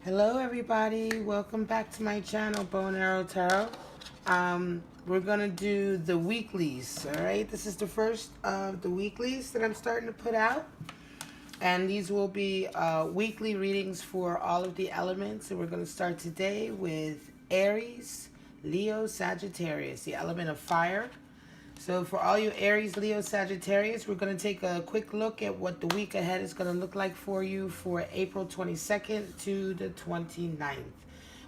Hello everybody, welcome back to my channel, Bow and Arrow Tarot. We're gonna do the weeklies, alright? This is the first of the weeklies that I'm starting to put out. And these will be weekly readings for all of the elements. And we're gonna start today with Aries, Leo, Sagittarius, the element of fire. So for all you Aries, Leo, Sagittarius, we're going to take a quick look at what the week ahead is going to look like for you for April 22nd to the 29th.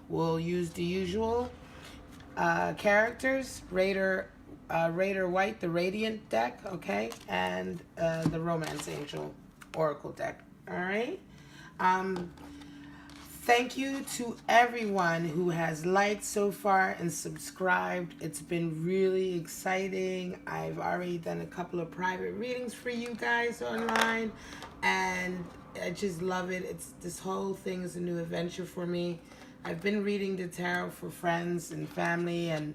We'll use the usual characters, Rider-Waite, the Radiant deck, okay, and the Romance Angel Oracle deck, all right? Thank you to everyone who has liked so far and subscribed. It's been really exciting. I've already done a couple of private readings for you guys online, and I just love it. This whole thing is a new adventure for me. I've been reading the tarot for friends and family and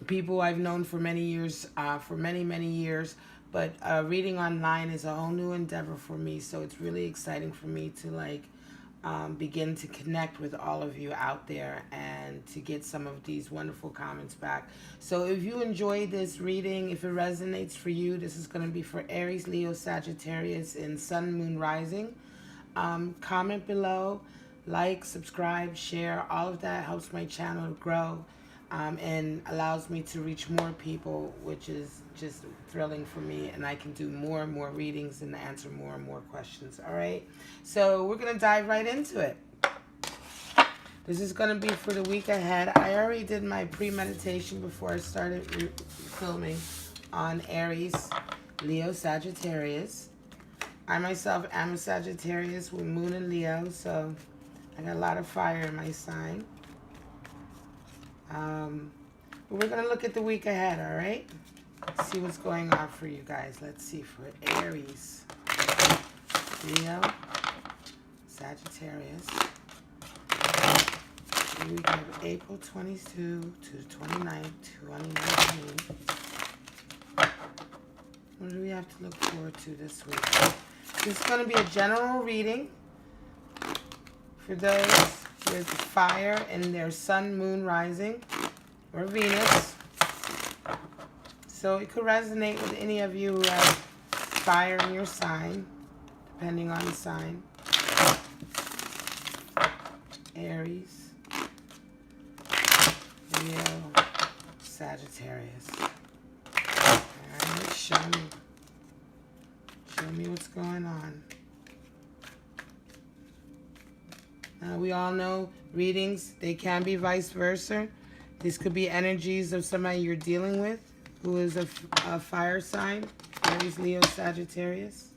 people I've known for many years, for many years. But reading online is a whole new endeavor for me, so it's really exciting for me to begin to connect with all of you out there and to get some of these wonderful comments back. So if you enjoyed this reading, if it resonates for you, this is going to be for Aries, Leo, Sagittarius, and Sun, Moon, Rising. Comment below, like, subscribe, share. All of that helps my channel to grow. And allows me to reach more people, which is just thrilling for me, and I can do more and more readings and answer more and more questions. All right, so we're gonna dive right into it. This is gonna be for the week ahead. I already did my pre-meditation before I started filming on Aries, Leo, Sagittarius. I myself am a Sagittarius with Moon and Leo, so I got a lot of fire in my sign. But we're going to look at the week ahead, all right? See what's going on for you guys. Let's see for Aries, Leo, Sagittarius. The week of April 22 to 29th, 2019. What do we have to look forward to this week? This is going to be a general reading for those with fire in their sun, moon, rising, or Venus. So it could resonate with any of you who have fire in your sign, depending on the sign. Aries, Leo, Sagittarius. Alright, show me what's going on. We all know readings, they can be vice versa. This could be energies of somebody you're dealing with who is a fire sign, Aries, Leo, Sagittarius.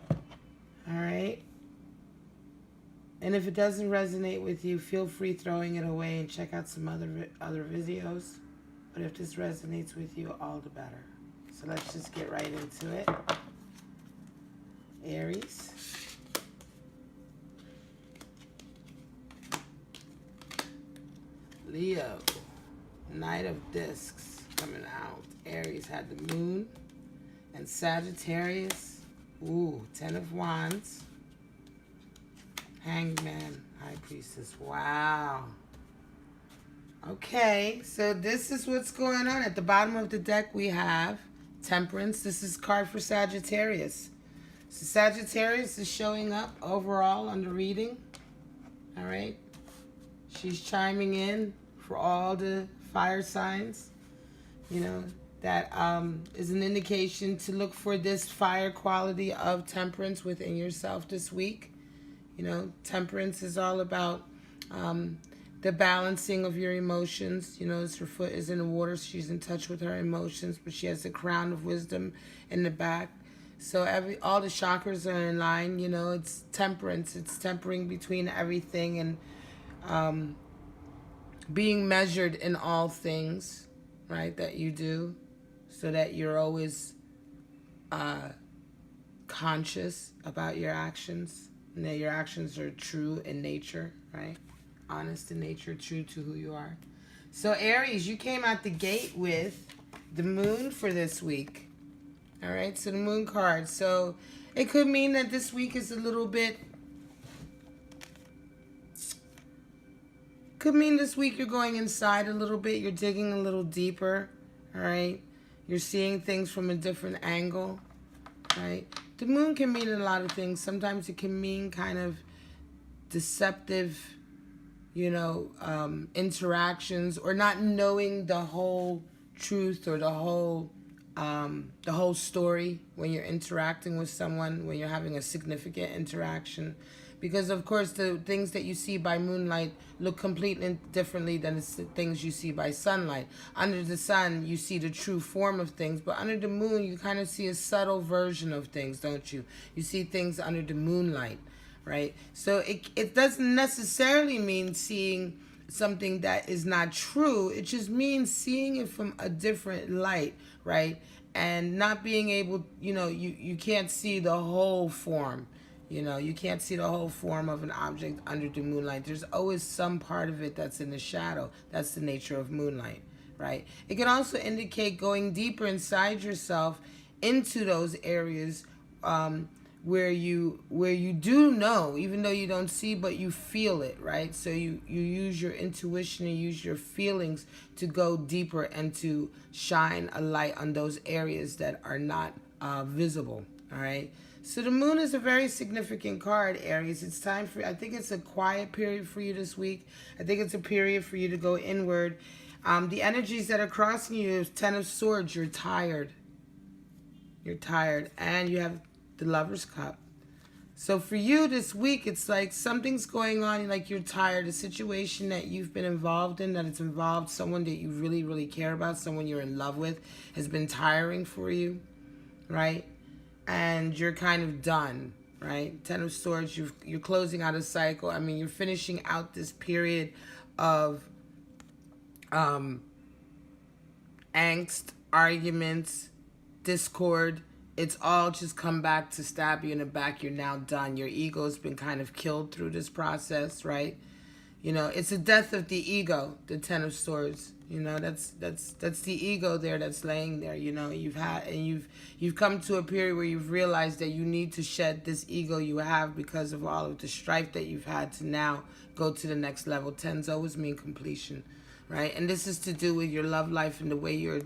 All right. And if it doesn't resonate with you, feel free throwing it away and check out some other videos. But if this resonates with you, all the better. So let's just get right into it. Aries. Leo, Knight of Discs coming out. Aries had the Moon. And Sagittarius, ooh, 10 of Wands. Hanged Man, High Priestess, wow. Okay, so this is what's going on. At the bottom of the deck we have Temperance. This is card for Sagittarius. So Sagittarius is showing up overall on the reading. All right. She's chiming in for all the fire signs. You know, that is an indication to look for this fire quality of temperance within yourself this week. You know, temperance is all about the balancing of your emotions. You know, her foot is in the water. She's in touch with her emotions, but she has the crown of wisdom in the back. So all the chakras are in line. You know, it's temperance. It's tempering between everything and being measured in all things, right, that you do, so that you're always conscious about your actions, and that your actions are true in nature, right, honest in nature, true to who you are. So Aries, you came out the gate with the Moon for this week. All right, so the Moon card. So It could mean that this week is a little bit... Could mean this week you're going inside a little bit. You're digging a little deeper, all right? You're seeing things from a different angle, right? The moon can mean a lot of things. Sometimes it can mean kind of deceptive, you know, interactions, or not knowing the whole truth or the whole story when you're interacting with someone, when you're having a significant interaction. Because, of course, the things that you see by moonlight look completely differently than the things you see by sunlight. Under the sun, you see the true form of things, but under the moon, you kind of see a subtle version of things, don't you? You see things under the moonlight, right? So it doesn't necessarily mean seeing something that is not true. It just means seeing it from a different light, right? And not being able, you know, you can't see the whole form. You know, you can't see the whole form of an object under the moonlight. There's always some part of it that's in the shadow. That's the nature of moonlight, right? It can also indicate going deeper inside yourself into those areas where you do know, even though you don't see, but you feel it, right? So you use your intuition and use your feelings to go deeper and to shine a light on those areas that are not visible, all right? So the moon is a very significant card, Aries. It's time for, I think it's a quiet period for you this week. I think it's a period for you to go inward. The energies that are crossing you is Ten of Swords. You're tired. You're tired. And you have the Lover's Cup. So for you this week, it's like something's going on, like you're tired. A situation that you've been involved in, that it's involved someone that you really, really care about, someone you're in love with, has been tiring for you, right? And you're kind of done, right? Ten of Swords, you're closing out a cycle. I mean, you're finishing out this period of angst, arguments, discord. It's all just come back to stab you in the back. You're now done. Your ego's been kind of killed through this process, right? You know, it's a death of the ego, the Ten of Swords. You know, that's the ego there that's laying there. You know, you've come to a period where you've realized that you need to shed this ego you have because of all of the strife that you've had to now go to the next level. Tens always mean completion, right? And this is to do with your love life and the way you're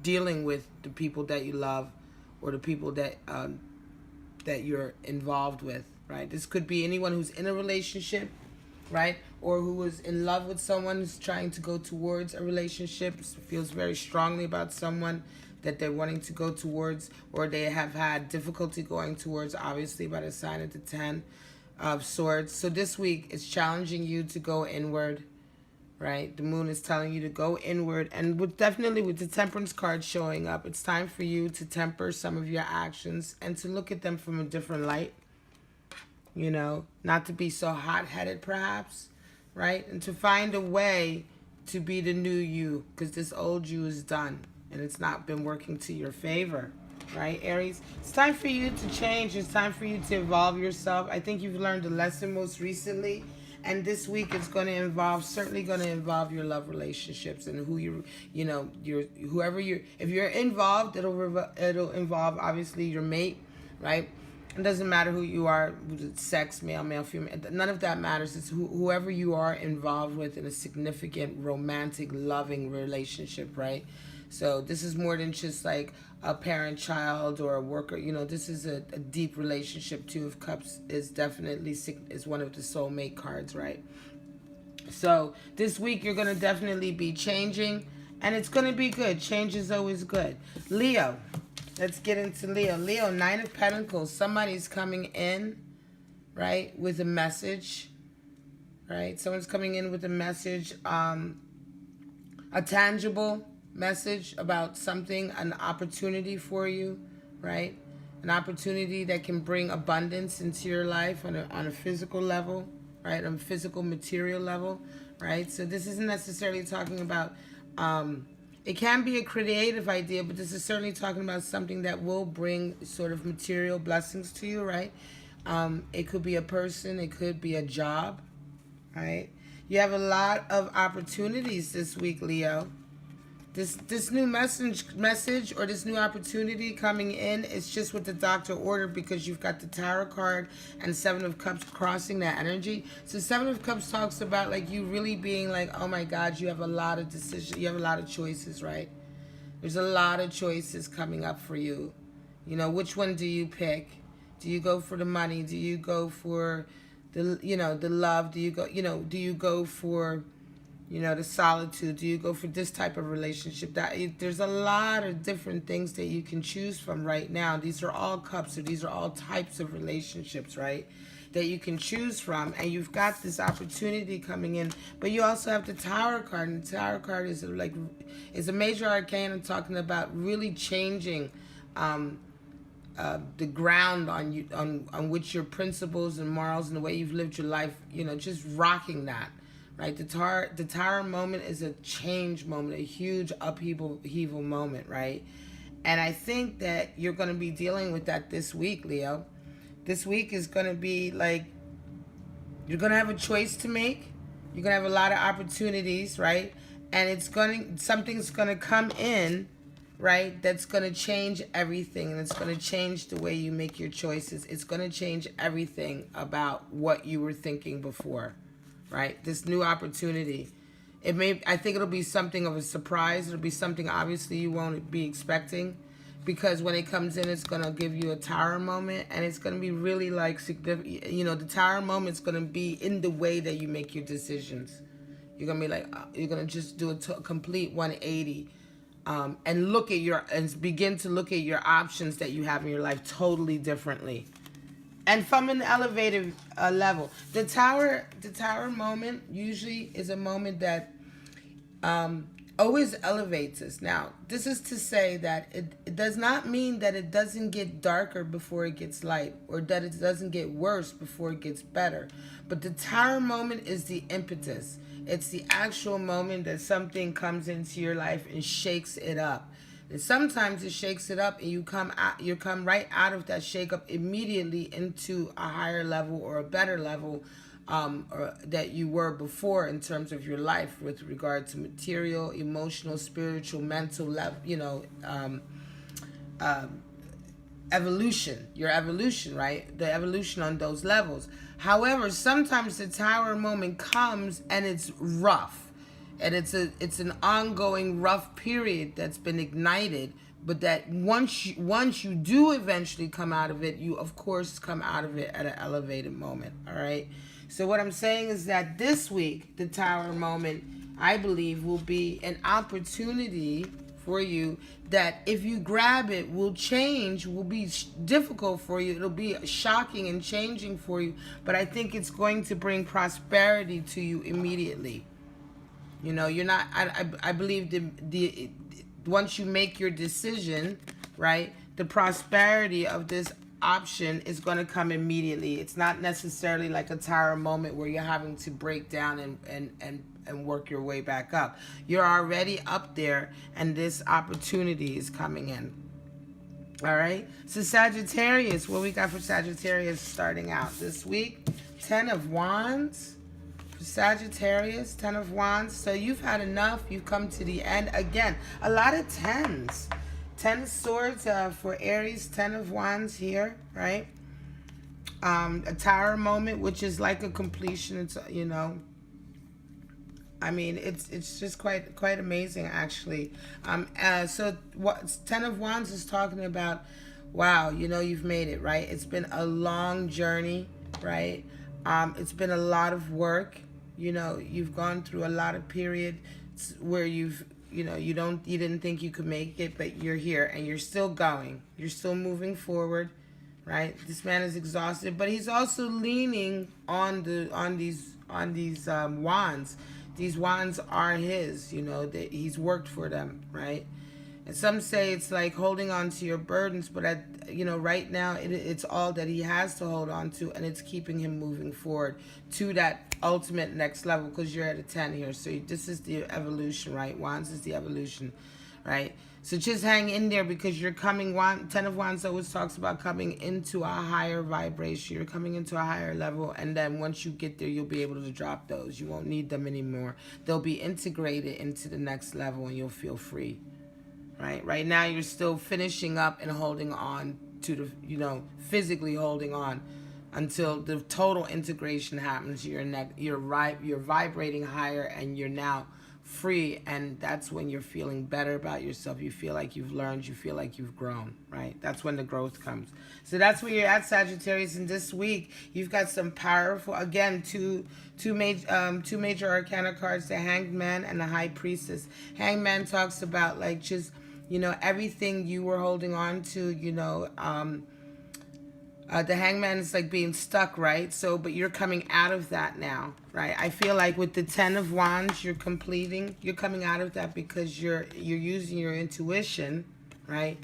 dealing with the people that you love, or the people that you're involved with, right? This could be anyone who's in a relationship, right? Or who is in love with someone who's trying to go towards a relationship, feels very strongly about someone that they're wanting to go towards, or they have had difficulty going towards, obviously, by the sign of the Ten of Swords. So this week, it's challenging you to go inward, right? The moon is telling you to go inward. And definitely with the Temperance card showing up, it's time for you to temper some of your actions and to look at them from a different light. You know, not to be so hot-headed, perhaps, right? And to find a way to be the new you, because this old you is done, and it's not been working to your favor, right, Aries? It's time for you to change. It's time for you to evolve yourself. I think you've learned a lesson most recently, and this week it's going to involve, certainly going to involve your love relationships and who if you're involved, it'll involve, obviously, your mate, right? It doesn't matter who you are, sex, male, female. None of that matters. It's whoever you are involved with in a significant, romantic, loving relationship, right? So this is more than just like a parent-child or a worker. You know, this is a deep relationship. Two of Cups is definitely is one of the soulmate cards, right? So this week you're going to definitely be changing, and it's going to be good. Change is always good. Leo. Let's get into Leo. Leo, Nine of Pentacles. Somebody's coming in, right, with a message, right? Someone's coming in with a message, a tangible message about something, an opportunity for you, right? An opportunity that can bring abundance into your life on a physical level, right? On a physical, material level, right? So this isn't necessarily talking about... it can be a creative idea, but this is certainly talking about something that will bring sort of material blessings to you, right? It could be a person. It could be a job, right? You have a lot of opportunities this week, Leo. This new message or this new opportunity coming in, it's just what the doctor ordered, because you've got the Tower card and Seven of Cups crossing that energy. So Seven of Cups talks about like you really being like, oh my God, you have a lot of decisions, you have a lot of choices, right? There's a lot of choices coming up for you. You know, which one do you pick? Do you go for the money? Do you go for the, you know, the love? Do you go, you know, do you go for, you know, the solitude? Do you go for this type of relationship? There's a lot of different things that you can choose from right now. These are all cups, so these are all types of relationships, right, that you can choose from. And you've got this opportunity coming in, but you also have the Tower card, and the Tower card is like, is a major arcana talking about really changing the ground on you, on which your principles and morals and the way you've lived your life, you know, just rocking that. Right, the Tower moment is a change moment, a huge upheaval moment, right? And I think that you're going to be dealing with that this week, Leo. This week is going to be like, you're going to have a choice to make. You're going to have a lot of opportunities, right? And something's going to come in, right, that's going to change everything. And it's going to change the way you make your choices. It's going to change everything about what you were thinking before. Right, this new opportunity, I think it'll be something of a surprise. It'll be something obviously you won't be expecting, because when it comes in, it's gonna give you a Tower moment, and it's gonna be really like, you know, the Tower moment's gonna be in the way that you make your decisions. You're gonna be like, you're gonna just do a complete 180, and begin to look at your options that you have in your life totally differently. And from an elevated level. The Tower moment usually is a moment that always elevates us. Now, this is to say that it does not mean that it doesn't get darker before it gets light, or that it doesn't get worse before it gets better. But the Tower moment is the impetus. It's the actual moment that something comes into your life and shakes it up. And sometimes it shakes it up, and you come right out of that shake up immediately into a higher level or a better level or that you were before in terms of your life with regard to material, emotional, spiritual, mental level, you know, evolution, your evolution, right? The evolution on those levels. However, sometimes the Tower moment comes and it's rough. And it's an ongoing rough period that's been ignited, but that once you do eventually come out of it, you of course come out of it at an elevated moment. All right. So what I'm saying is that this week, the Tower moment, I believe, will be an opportunity for you that if you grab it, will change, will be difficult for you. It'll be shocking and changing for you, but I think it's going to bring prosperity to you immediately. You know, you're not, I believe the once you make your decision, right, the prosperity of this option is going to come immediately. It's not necessarily like a Tower moment where you're having to break down and work your way back up. You're already up there, and this opportunity is coming in. All right. So Sagittarius, what we got for Sagittarius starting out this week? 10 of Wands. Sagittarius, 10 of Wands. So you've had enough. You've come to the end. Again, a lot of 10s. 10 of Swords for Aries, 10 of Wands here, right? A Tower moment, which is like a completion. It's, you know, I mean, it's just quite amazing, actually. So what 10 of Wands is talking about, wow, you know, you've made it, right? It's been a long journey, right? It's been a lot of work. You know, you've gone through a lot of periods where you didn't think you could make it, but you're here and you're still going. You're still moving forward, right? This man is exhausted, but he's also leaning on these wands. These wands are his, you know, that he's worked for them, right? And some say it's like holding on to your burdens, but right now it's all that he has to hold on to, and it's keeping him moving forward to that ultimate next level, because you're at a 10 here. So this is the evolution, right? Wands is the evolution, right? So just hang in there, because you're coming, Ten of Wands always talks about coming into a higher vibration. You're coming into a higher level, and then once you get there, you'll be able to drop those. You won't need them anymore. They'll be integrated into the next level, and you'll feel free, right? Right now, you're still finishing up and holding on to the, physically holding on until the total integration happens. You're vibrating higher, and you're now free, and that's when you're feeling better about yourself. You feel like you've learned, you feel like you've grown, right? That's when the growth comes. So that's where you're at, Sagittarius. And this week you've got some powerful, again, two major arcana cards, the Hanged Man and the High Priestess. Hanged Man talks about like just everything you were holding on to, the Hangman is like being stuck, right? So, but you're coming out of that now, right? I feel like with the Ten of Wands, you're coming out of that, because you're using your intuition, right?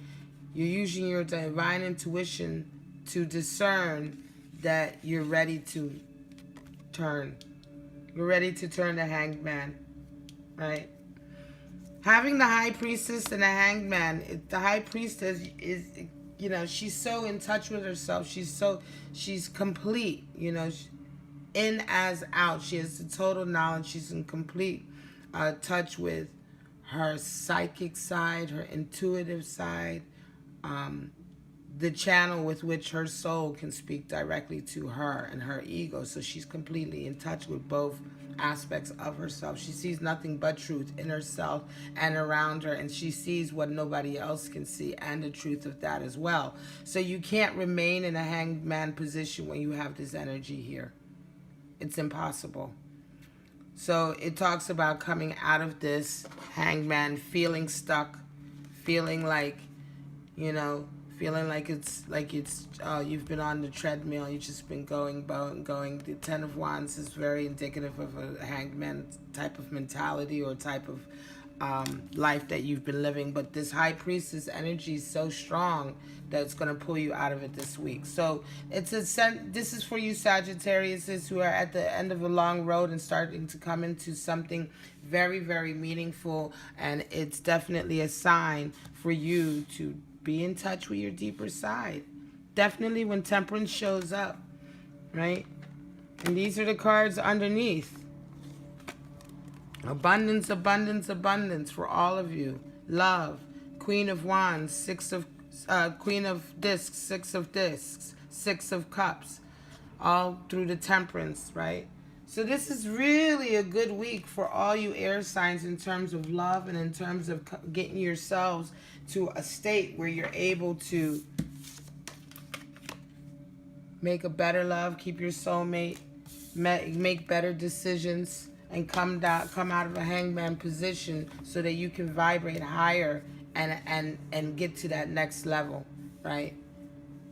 You're using your divine intuition to discern that you're ready to turn. You're ready to turn the Hanged Man, right? Having the High Priestess and the Hanged Man, the High Priestess is she's so in touch with herself. She's complete, in as out. She has the total knowledge. She's in complete touch with her psychic side, her intuitive side, the channel with which her soul can speak directly to her and her ego. So she's completely in touch with both aspects of herself. She sees nothing but truth in herself and around her, and she sees what nobody else can see, and the truth of that as well. So you can't remain in a Hanged Man position when you have this energy here. It's impossible. So it talks about coming out of this Hanged Man, feeling stuck, feeling like it's you've been on the treadmill. You've just been going. The Ten of Wands is very indicative of a Hanged Man type of mentality or type of life that you've been living. But this High Priestess energy is so strong that it's going to pull you out of it this week. So this is for you Sagittarius who are at the end of a long road and starting to come into something very, very meaningful. And it's definitely a sign for you to be in touch with your deeper side. Definitely when Temperance shows up, right? And these are the cards underneath. Abundance, abundance, abundance for all of you. Love, Queen of Wands, Queen of Discs, Six of Discs, Six of Cups, all through the Temperance, right? So this is really a good week for all you air signs in terms of love and in terms of getting yourselves to a state where you're able to make a better love, keep your soulmate, make better decisions, and come out of a hangman position so that you can vibrate higher and get to that next level, right?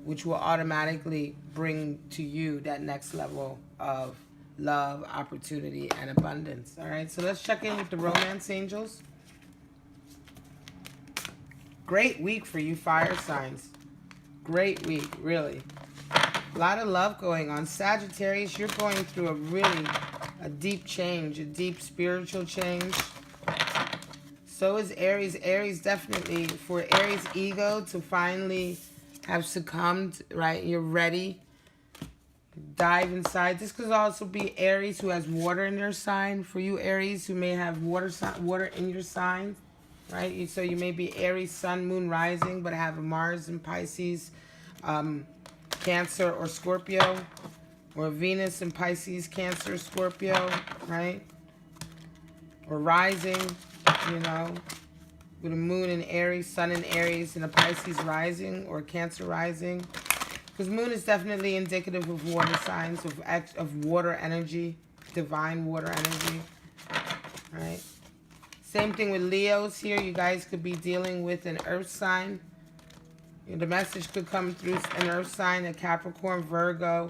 Which will automatically bring to you that next level of love, opportunity, and abundance. All right, so let's check in with the romance angels. Great week for you fire signs. Great week, really. A lot of love going on. Sagittarius, you're going through a deep change, a deep spiritual change. So is Aries. Aries definitely, for Aries' ego to finally have succumbed, right? You're ready. Dive inside. This could also be Aries who has water in their sign. For you Aries who may have water in your sign, right? So you may be Aries, Sun, Moon, Rising, but have a Mars in Pisces, Cancer, or Scorpio, or Venus in Pisces, Cancer, Scorpio, right? Or Rising, with a Moon in Aries, Sun in Aries, and a Pisces rising or Cancer rising. Because Moon is definitely indicative of water signs, of water energy, divine water energy, right? Same thing with Leos here. You guys could be dealing with an earth sign. The message could come through an earth sign, a Capricorn, Virgo,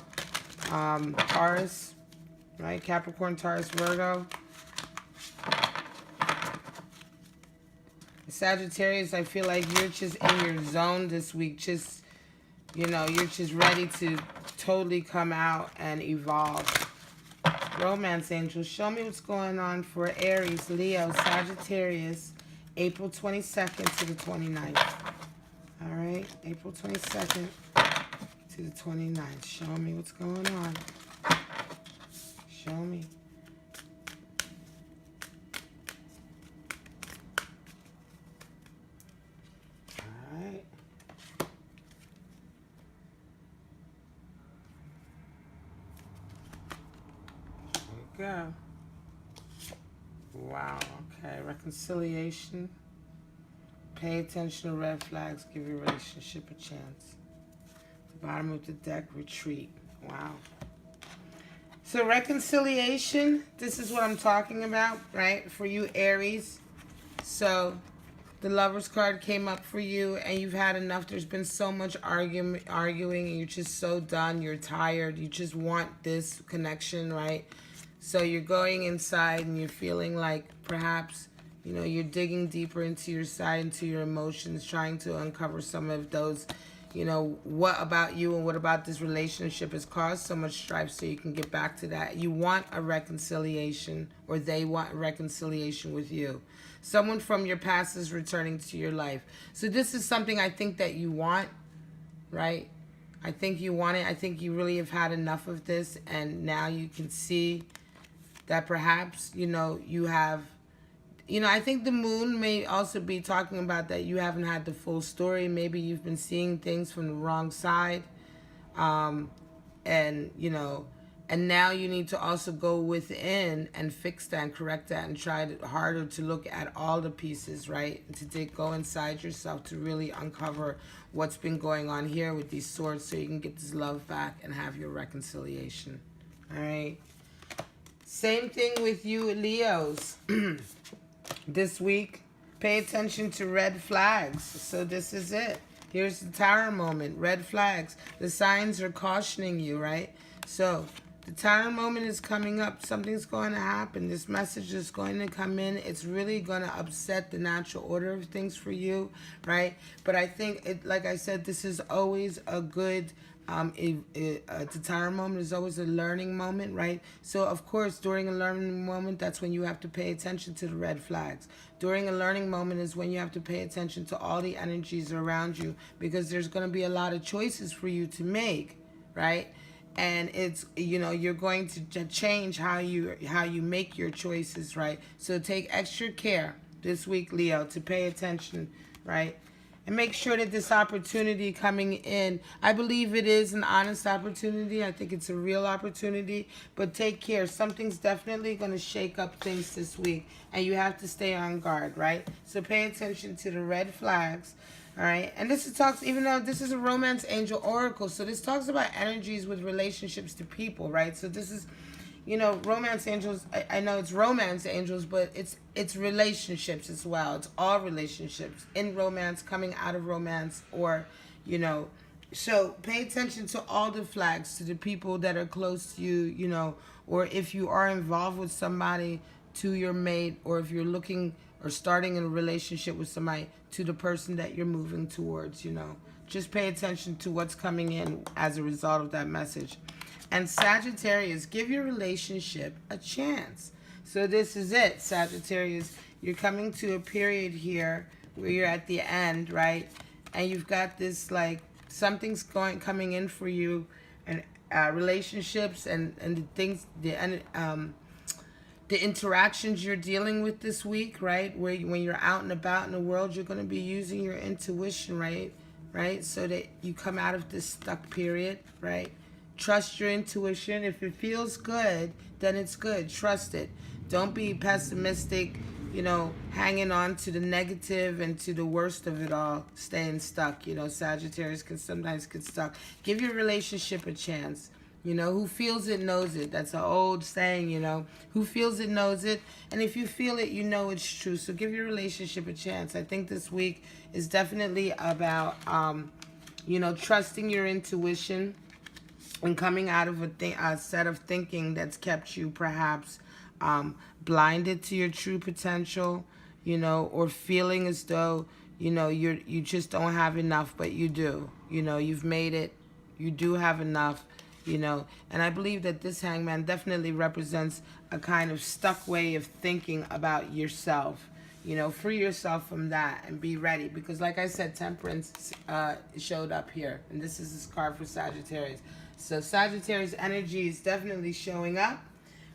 Taurus, right? Capricorn, Taurus, Virgo. Sagittarius, I feel like you're just in your zone this week. You're just ready to totally come out and evolve. Romance angels, show me what's going on for Aries, Leo, Sagittarius, April 22nd to the 29th. All right, April 22nd to the 29th. Show me what's going on. Show me. All right. There we go. Wow, okay. Reconciliation. Pay attention to red flags. Give your relationship a chance. The bottom of the deck, retreat. Wow. So reconciliation, this is what I'm talking about, right? For you, Aries. So the Lover's card came up for you and you've had enough. There's been so much arguing and you're just so done. You're tired. You just want this connection, right? So you're going inside and you're feeling like perhaps, you know, you're digging deeper into your side, into your emotions, trying to uncover some of those, you know, what about you and what about this relationship has caused so much strife, so you can get back to that. You want a reconciliation, or they want a reconciliation with you. Someone from your past is returning to your life. So this is something I think that you want, right? I think you want it. I think you really have had enough of this, and now you can see that perhaps, you know, you have, you know, I think the moon may also be talking about that you haven't had the full story. Maybe you've been seeing things from the wrong side. And, you know, and now you need to also go within and fix that and correct that and try harder to look at all the pieces, right? And to go inside yourself to really uncover what's been going on here with these swords, so you can get this love back and have your reconciliation. All right. Same thing with you, Leos. This week, pay attention to red flags. So this is it. Here's the Tower moment. Red flags. The signs are cautioning you, right? So the Tower moment is coming up. Something's going to happen. This message is going to come in. It's really going to upset the natural order of things for you, right? But I think, like I said, this is always a good... the Tower moment is always a learning moment, right? So, of course, during a learning moment, that's when you have to pay attention to the red flags. During a learning moment is when you have to pay attention to all the energies around you, because there's going to be a lot of choices for you to make, right? And it's, you know, you're going to change how you make your choices, right? So take extra care this week, Leo, to pay attention, right? And make sure that this opportunity coming in, I believe it is an honest opportunity. I think it's a real opportunity. But take care. Something's definitely going to shake up things this week. And you have to stay on guard, right? So pay attention to the red flags. All right. And this talks, even though this is a romance angel oracle, so this talks about energies with relationships to people, right? So this is... You know, romance angels, I know it's romance angels, but it's relationships as well. It's all relationships, in romance, coming out of romance, or, you know. So pay attention to all the flags, to the people that are close to you, you know, or if you are involved with somebody, to your mate, or if you're looking or starting a relationship with somebody, to the person that you're moving towards, you know. Just pay attention to what's coming in as a result of that message. And Sagittarius, give your relationship a chance. So this is it, Sagittarius. You're coming to a period here where you're at the end, right? And you've got this, like, something's coming in for you, and relationships and the things, the interactions you're dealing with this week, right? Where when you're out and about in the world, you're going to be using your intuition, right? So that you come out of this stuck period, right? Trust your intuition. If it feels good, then it's good. Trust it. Don't be pessimistic, you know, hanging on to the negative and to the worst of it all, staying stuck. You know, Sagittarius can sometimes get stuck. Give your relationship a chance. You know, who feels it knows it. That's an old saying, you know. Who feels it knows it. And if you feel it, you know it's true. So give your relationship a chance. I think this week is definitely about, you know, trusting your intuition and coming out of a set of thinking that's kept you perhaps blinded to your true potential, you know, or feeling as though, you know, you just don't have enough, but you do. You know, you've made it. You do have enough, you know. And I believe that this Hangman definitely represents a kind of stuck way of thinking about yourself. You know, free yourself from that and be ready. Because like I said, temperance showed up here. And this is this card for Sagittarius. So Sagittarius energy is definitely showing up.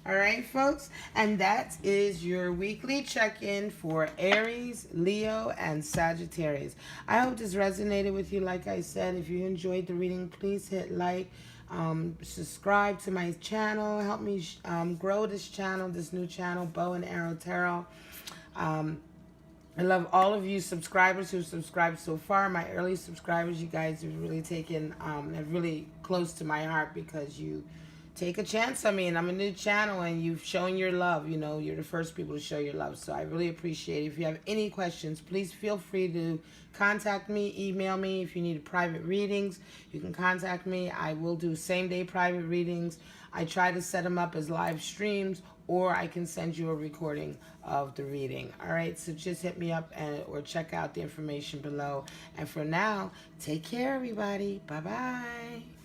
All right, folks. And that is your weekly check-in for Aries, Leo, and Sagittarius. I hope this resonated with you. Like I said, if you enjoyed the reading, please hit like. Subscribe to my channel. Help me grow this channel, this new channel, Bow and Arrow Tarot. I love all of you subscribers who've subscribed so far. My early subscribers, you guys have really taken, have really close to my heart because you take a chance on me, and I'm a new channel, and you've shown your love. You know, you're the first people to show your love, so I really appreciate it. If you have any questions, please feel free to contact me, email me. If you need private readings, you can contact me. I will do same-day private readings. I try to set them up as live streams, or I can send you a recording of the reading. All right, so just hit me up or check out the information below. And for now, take care, everybody. Bye-bye.